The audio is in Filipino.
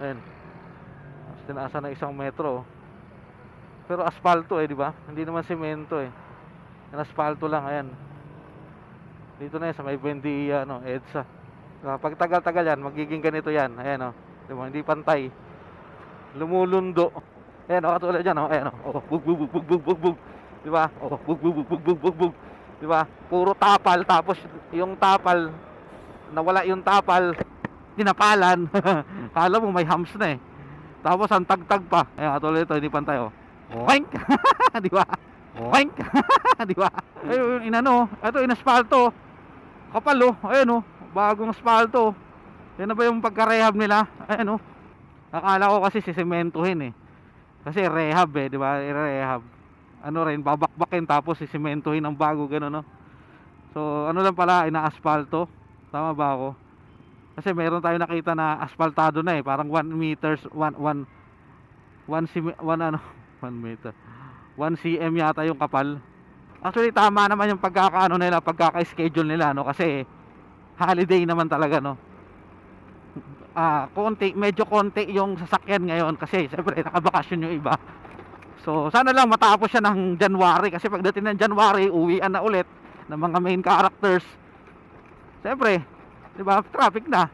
Ayan. Tapos tinaasa na 1 metro. Pero asfalto di ba? Hindi naman semento Yung asfalto lang, ayan. Dito na yan sa may Buendia, EDSA. Pag tagal-tagal yan, magiging ganito yan. Ayan di ba? Hindi pantay. Lumulundo. Ayan katulad yan ayan bug bug bug bug bug bug bug. Di ba? Bug bug bug bug bug bug bug. Di ba? Puro tapal, tapos yung tapal nawala yung tapal, tinapalan. Kala mo may hams na Tapos ang tagtag pa. Ayan katulad ito, hindi pantay Oink! Di ba? Oink! Di ba? Ayun, ito inaspalto. Kapal ayun bagong asfalto. Yan na ba yung pagka-rehab nila? Ayun Akala ko kasi sisementuhin Kasi rehab di ba? Rehab. Ano rin, babakbakin tapos sisementuhin ng bago gano'n So ano lang pala, ina-asfalto. Tama ba ako? Kasi meron tayo nakita na asfaltado na parang 1 meters 1 meter 1 cm yata yung kapal. Actually tama naman yung pagkakaano nila, pagkaka-schedule nila kasi holiday naman talaga medyo konti yung sasakyan ngayon kasi siyempre nakabakasyon yung iba. So sana lang matapos siya ng January kasi pagdating ng January uwian na ulit ng mga main characters. Siyempre, 'di ba? Traffic na.